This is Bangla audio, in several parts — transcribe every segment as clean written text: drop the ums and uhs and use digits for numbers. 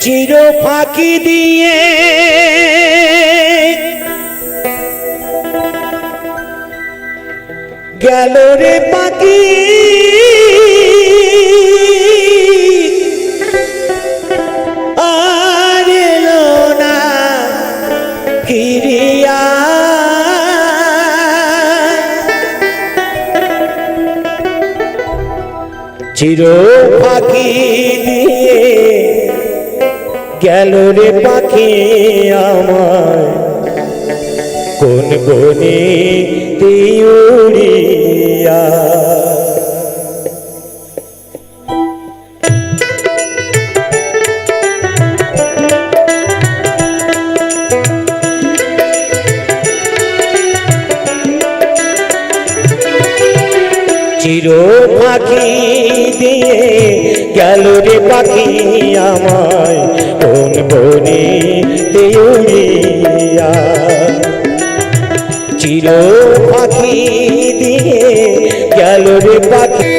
চির ফাঁকি দিয়ে গেল রে পাখি আর এলো না ফিরিয়া চির ফাঁকি দিয়ে গেল রে পাখি আমার কোন বনে উড়িয়া চির পাখি দিয়ে গেল রে পাখি আমায় কোন বনে উড়িয়া চির পাখি দিয়ে গেল রে পাখি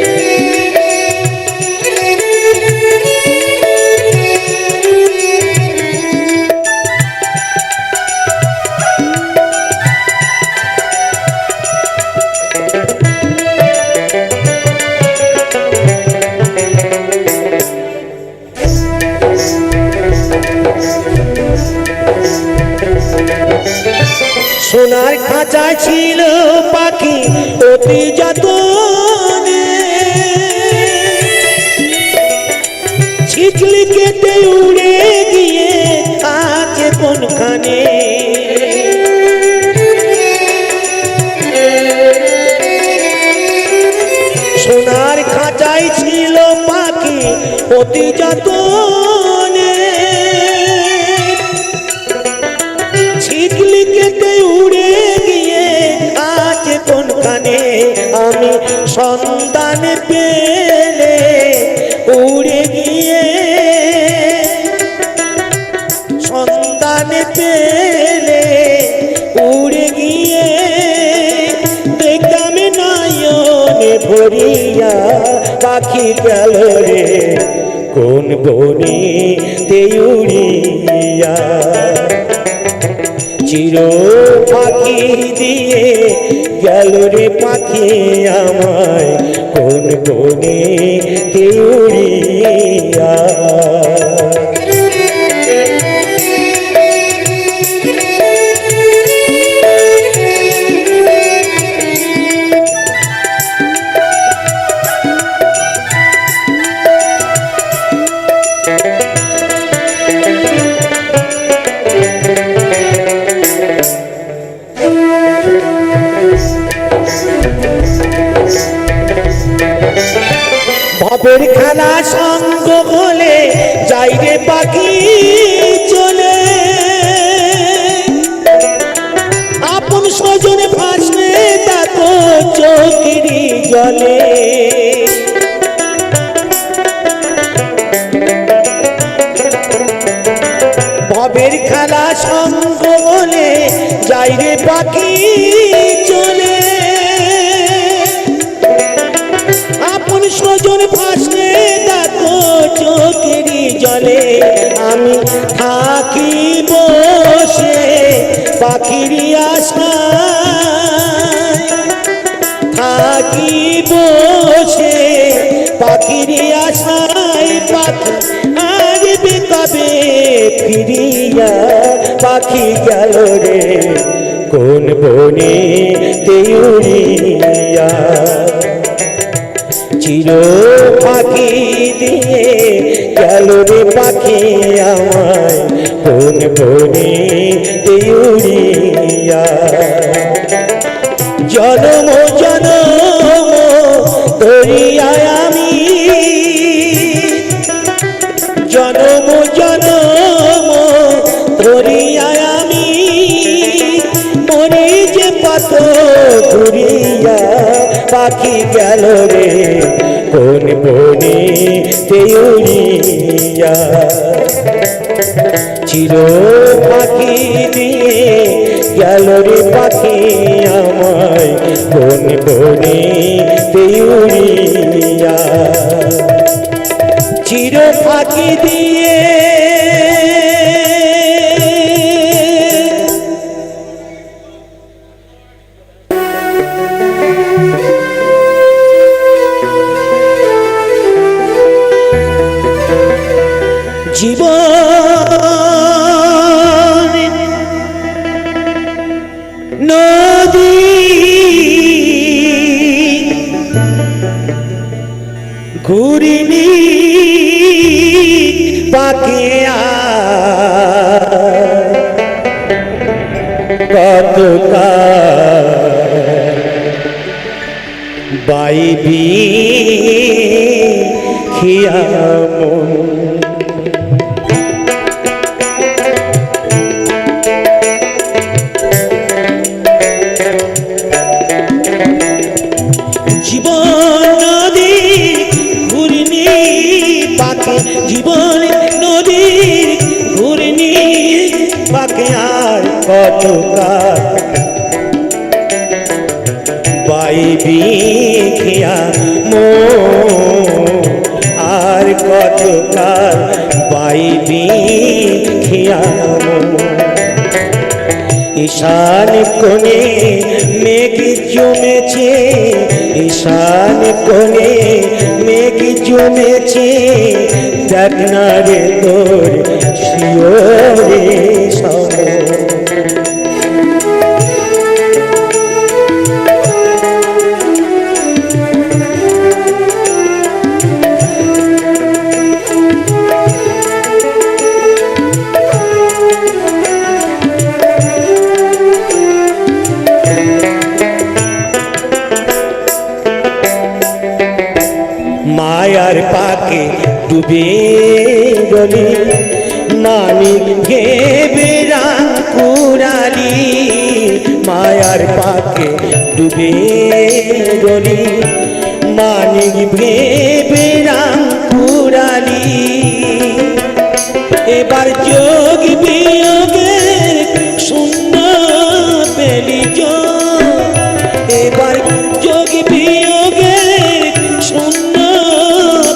সোনার খাঁচা ছিল পাখি অতি যতনে ছিটলি কেটে উড়ে গিয়ে আছে কোনখানে সোনার খাঁচাই ছিল পাখি অতি যতনে ছিটলি কেটে উড়ে গিয়ে আছে কোনখানে আমি সন্ধান পেলে উড়ে গিয়ে সন্ধান পেলে উড়ে গিয়ে দেখতাম নয়নে ভরিয়া পাখি গেল রে কোন বনে উড়িয়া চির পাখি দিয়ে গেল রে পাখি আমায় কোন বনে উড়িয়া ভবের খেলা সঙ্গ হলে যাই রে পাখি চলে আপন স্বজনে ভাসলে তা তো চোখেরই জলে ভবের খেলা সঙ্গ হলে যাই রে পাখি চলে আপন স্বজন ভাসলে দেখো চোখেরই জলে আমি থাকি বসে পাখিরই আশায় থাকি বসে পাখিরই আশায় পাখি আসবে কবে ফিরিয়া পাখি গেল রে কোন বনে উড়িয়া চির পাখি দিয়ে গেল রে পাখি আমায় কোন বনে উড়িয়া জনম জনম ধরিয়া আমি জনম জনম ধরিয়া আমি মনে যে পাত ঘুরিয়া পাখি গেল রে কোন বনে উড়িয়া চির পাখি দিয়ে গেল রে পাখি আমায় কোন বনে উড়িয়া চির ফাঁকি দিয়ে জীবন নদী ঘুরিনি পাকে কতকাল বাইবি খিয়ামন জীবন নদী ঘুরনি পাকে জীবন নদীর ঘুরনি পাকে আর কতকাল বাইবি খিয়ামন আর কতকাল বাইবি খিয়ামন ঈশান কোণে মেঘ জমেছে ঈশান কোণে মেঘ জমেছে দেখ না রে তোর শিওরে সমন মায়ার পাকে ডুবে গলি মানিক ভেবে রাং কুড়ালি মায়ার পাকে ডুবে গলি মানিক ভেবে রাং কুড়ালি এবার যোগ বিয়োগের শূন্য পেলি এবার যোগ বিয়োগের শূন্য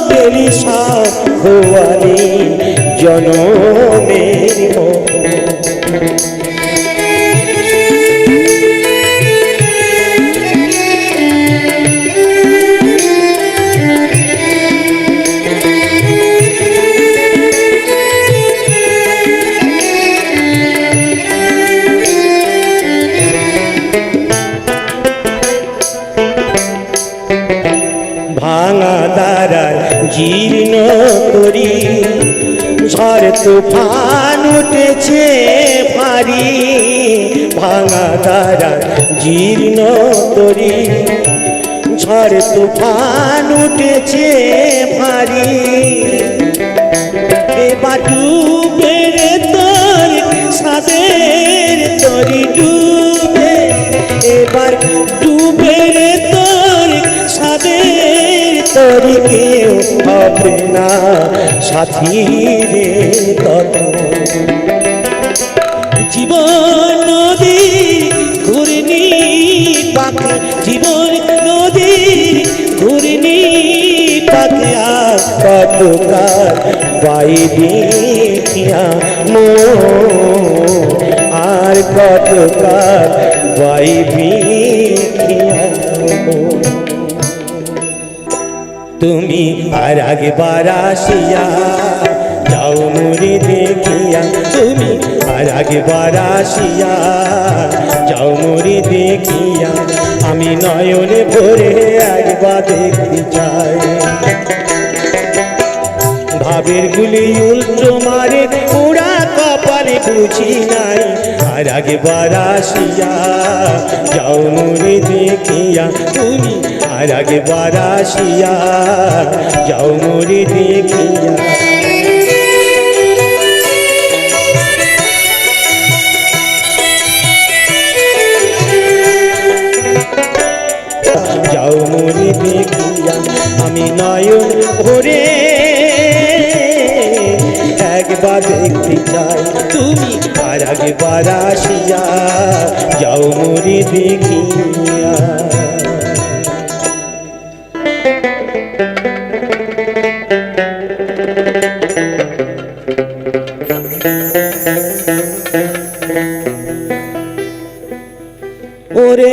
পেলি সাখোয়ালি জনমের ভাঙা দ্বারায় জীর্ণ করি ঝড় তুফান উঠেছে ভারী ভাঙা দ্বারায় জীর্ণ করি ঝড় তুফান উঠেছে ভারী এবার ডুবে রে তোর সাদের তরি ডুবে এবার ডুবে রে তোর সাদের তরি কেউ হবে না সাথী রে তত জীবন নদী ঘুরনি পাকে জীবন নদী ঘুরনি পাকে আর কতকাল বাইবি খিয়ামন আর কতকাল বাইবি খিয়ামন তুমি আর একবার আসিয়া যাও মুড়ি দেখিয়া তুমি আর একবার আসিয়া যাও মুড়ি দেখিয়া আমি নয়নে ভরে একবার দেখতে চাই ভাবের গুলি উল্টো মারে পুরা কপালে বুঝি নাই আর একবার আসিয়া যাও মুড়ি দেখিয়া তুমি আর একবার আসিয়া যাও মুড়ি দেখিয়া যাও মুড়ি দেখিয়া আমি নয়ন ভরে একবার দেখতে চাই তুমি আর একবার আসিয়া যাও মুড়ি দেখিয়া ওরে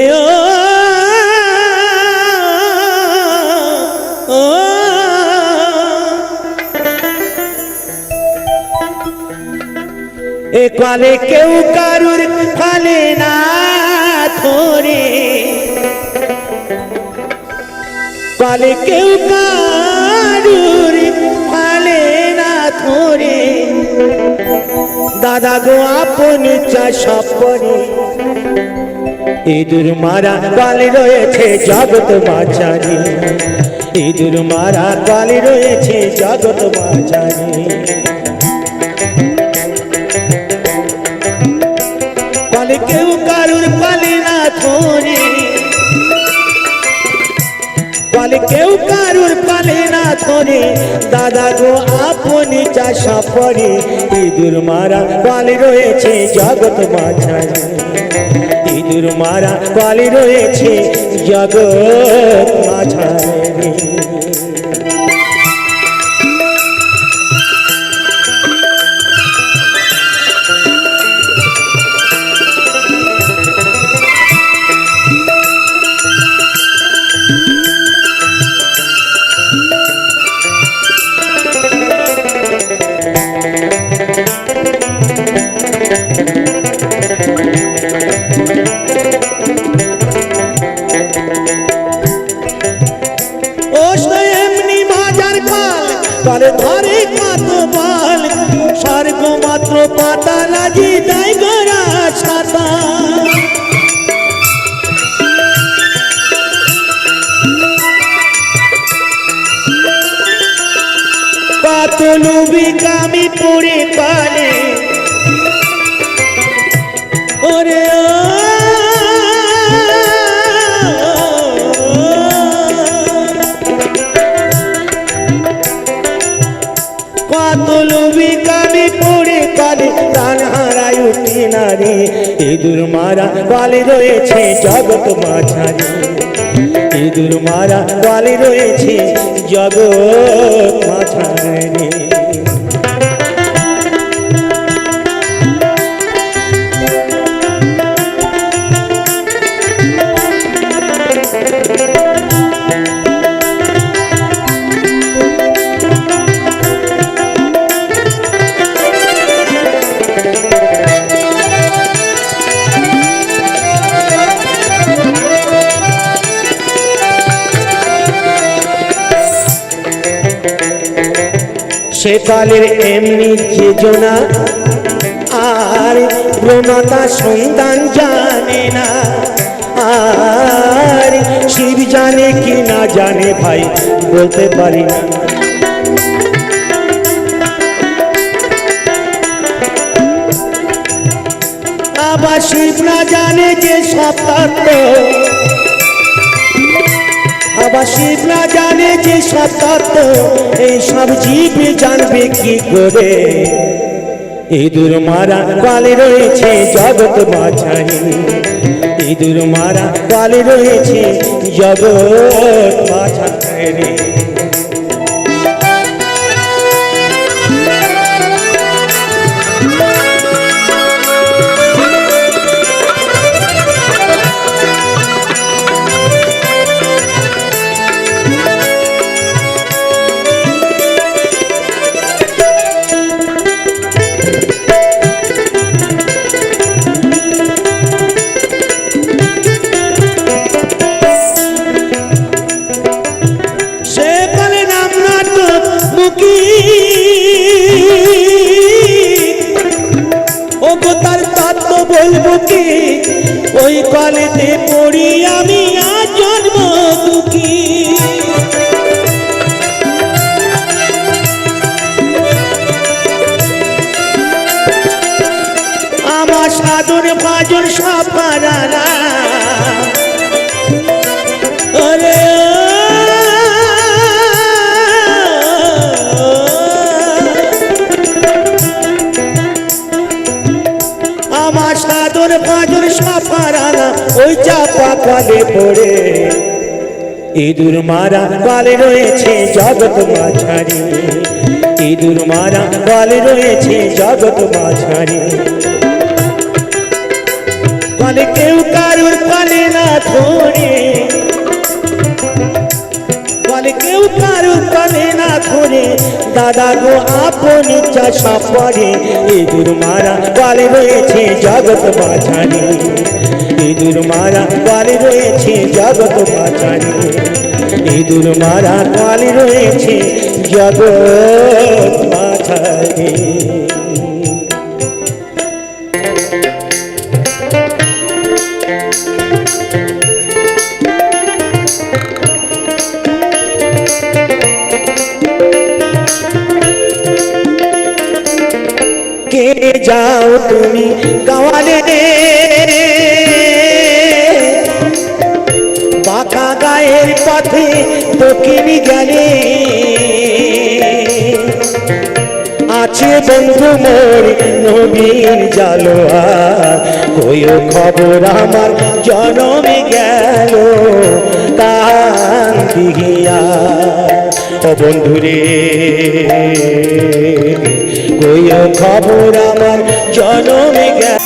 এ কলে কেউ কারুর ফলে না ধরে, কলে কেউ কারুর ফলে না ধরে, দাদা গো আপন চাষ করে, ইঁদুর মারা কলে রয়েছে জগৎ মাঝারি, ইঁদুর মারা কলে রয়েছে জগৎ মাঝারি। কলে কেউ কারুর পালে না ধরে, কলে কেউ কারুর পালে না ধরে, দাদা গো আপনি চাষা পরে, ইঁদুর মারা কলে রয়েছে জগৎ মাঝারি, ইঁদুর মারা কলে রয়েছে জগৎ মাঝারি। কলে ধরে কত বল, স্বর্গ মাত্র পাতাল আজি দেয় গোরা ছাতা, কত লুবি কামি পড়ে পালে, ওরে কত লোভী কামি পড়ে কালে প্রাণ হারায় উঠি নারী, ইঁদুর মারা কলে রয়েছে জগৎ মাঝারি, ইঁদুর মারা কলে রয়েছে জগৎ মাঝারি। সেকালের এমনি যোজনা আর প্রণতা সন্তান জানে না, আর শিব জানে কি না জানে ভাই বলতে পারি না। আবার শিব না জানে যে সব তত্ত্ব, আবার শিব না জানে যে সব তত্ত্ব, এই সব জীব জানবে কি করে, ইঁদুর মারা কলে রয়েছে জগৎ মাঝারি, ইঁদুর মারা কলে রয়েছে জগৎ মাঝারি। তার তত্ত্ব বলবো কি, ওই কলেতে পড়ি আমি আজ জন্ম দুঃখী, আমার সাধন ভাজন সব পারালা, ওরে আমার সাধন ভাজন সব পারালা, ওই চাপা কলে পড়ে, ইঁদুর মারা কলে রয়েছে জগৎ মাঝারি, ইঁদুর মারা কলে রয়েছে জগৎ মাঝারি। কলে কেউ কারুর কলে না ধরে, বলে কেউ কারু পাবে না ধরে দাদা গো আপনি চাষা পরে ইঁদুর মারা বলে রয়েছে জগৎ বাঁচানি ইঁদুর মারা বলে রয়েছে জগৎ বাঁচানি ইঁদুর মারা বলে রয়েছে জগৎ বাঁচানি কে যাও তুমি গাওয়ালে বাঁকা গায়ের পথে দক্ষিণী গেলে আছে বন্ধু মোর নবীর জালোয়া কইও খবর আমার জনমে গেল কান্দিয়া ও বন্ধুরে কইও খবর আমার জনমে গেল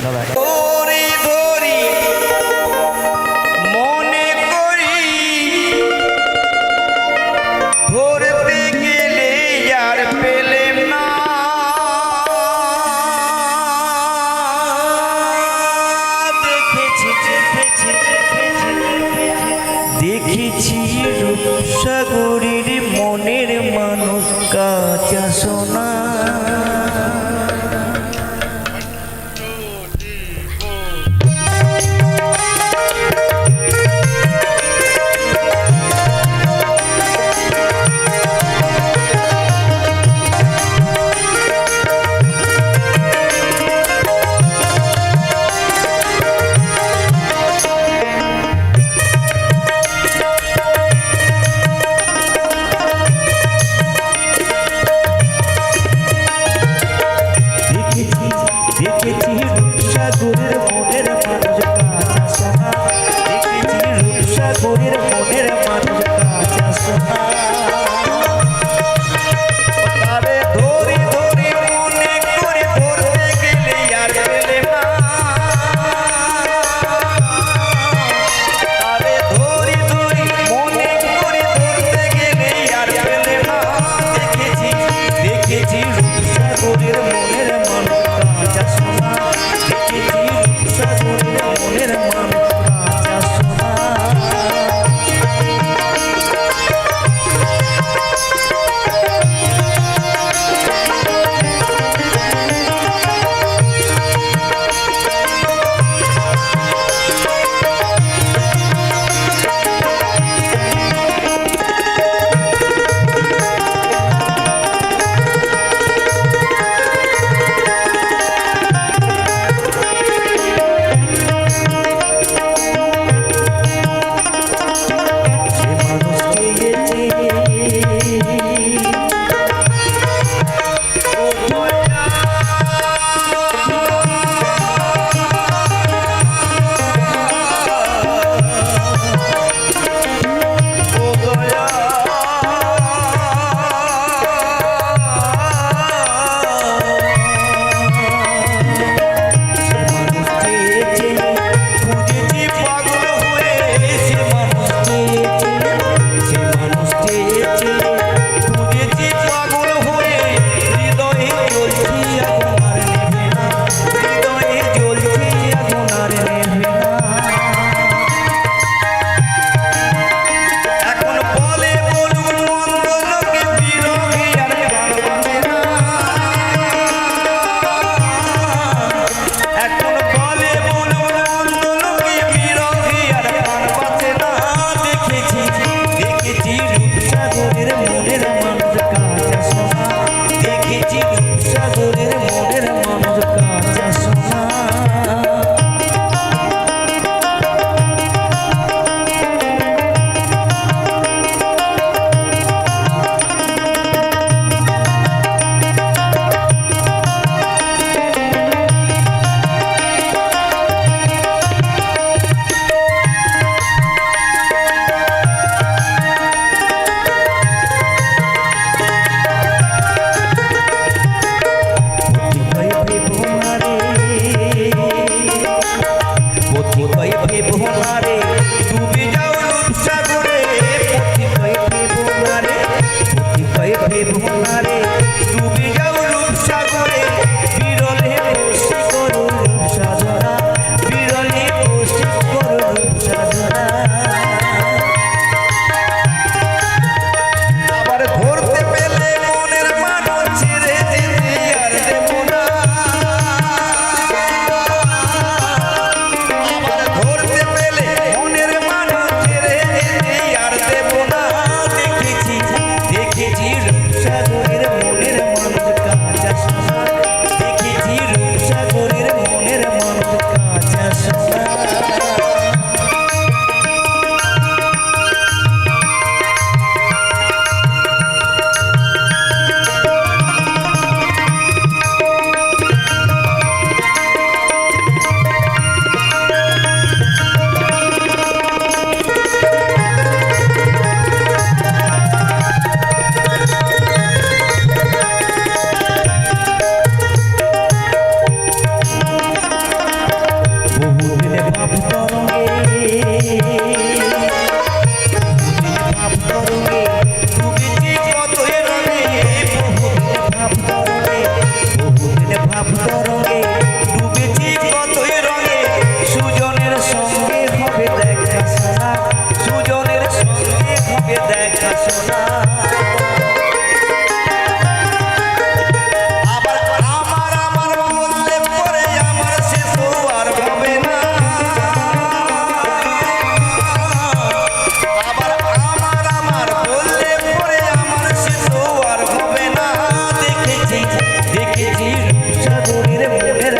দাদা ধরি ধরি মনে করি ধরতে গেলে আর পেলেম না দেখেছি রূপসাগরীর মনের মানুষ কাঁচা সোনা কোনদিন ভাব তরঙ্গে ডুবেছি কতই রঙে সুজনের সঙ্গে হবে দেখা শোনা সুজনের সঙ্গে হবে দেখা শোনা আবার আমার আমার বললে পরে আমার শেষ আর হবে না আবার আমার আমার বললে পরে আমার শেষ আর হবে না দেখেছি দেখেছি রূপসাগরীর মনের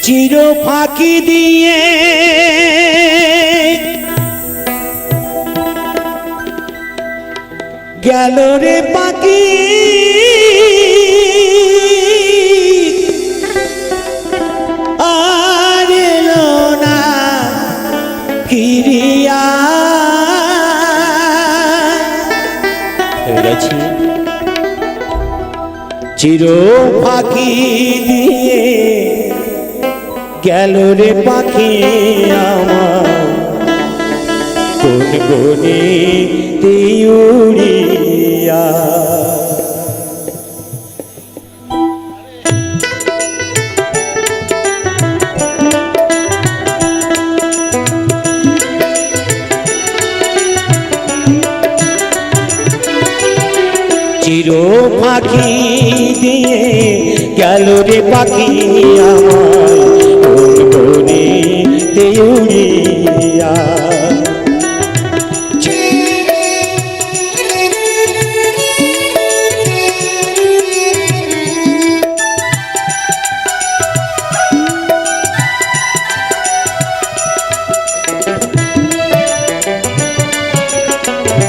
চির ফাঁকি দিয়ে গেল রে পাখি আর এলো না ফিরিয়া গেছি চির ফাঁকি দিয়ে গেল রে পাখি আমার কোন বনে উড়িয়া চির পাখি দিয়ে গেল রে পাখি আমার কোন বনে উড়িয়া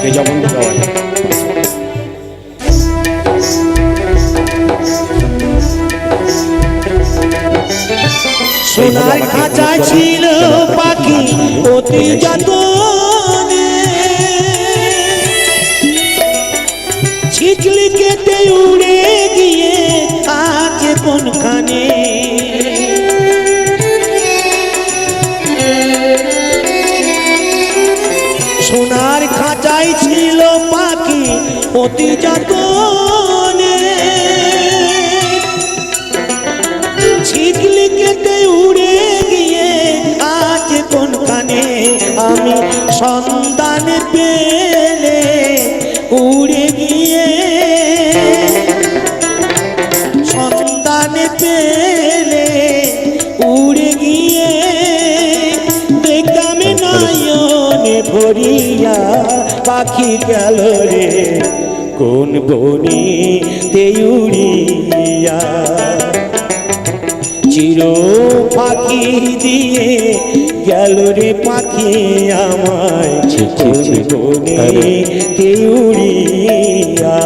যেমন সোনার খাঁচা ছিল পাখি অতি যতনে ছিটলি কেটে উড়ে গিয়ে আছে কোনখানে সোনার খাঁচাই ছিল পাখি অতি যতনে ছিটলি কেটে উড়ে গিয়ে আজ কোনখানে আমি সন্ধান পেলে উড়ে গিয়ে সন্ধান পেলে উড়ে গিয়ে দেখতাম নয়নে ভরিয়া পাখি গেল রে কোন বনে উড়িয়া চির পাখি দিয়ে গেল রে পাখি আমায় কোন বনে উড়িয়া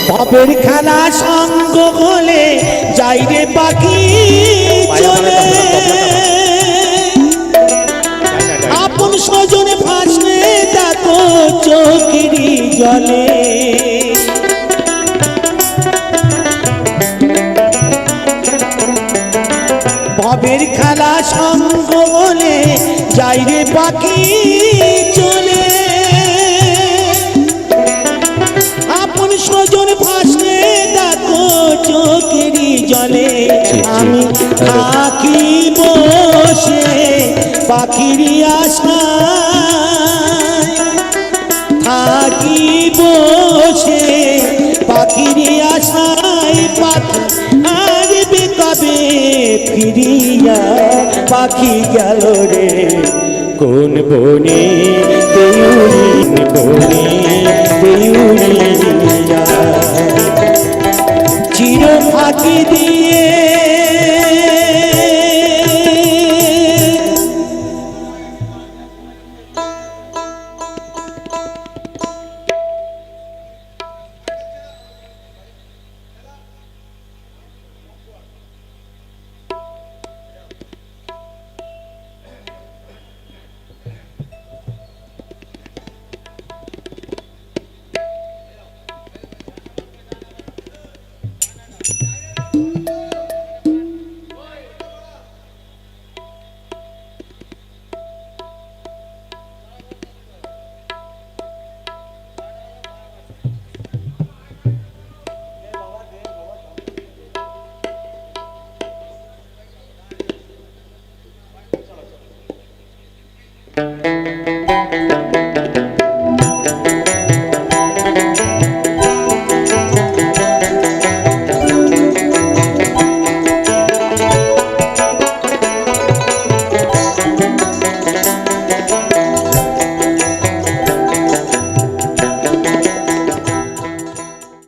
বাপের খেলা সঙ্গ হলে যাই রে পাখি চলে আপন স্বজনে ভাসলে দেখো চোখেরই জলে বাপের খেলা সঙ্গ হলে যাই রে পাখি চলে আপন স্বজন ভাসলে দেখো চোখেরই জলে আমি থাকি বসে পাখিরই আশায় থাকি বসে পাখিরই আশায় পাখি আসবে কবে ফিরিয়া পাখি গেল রে কোন বনে উড়িয়া চির ফাঁকি দিয়ে ও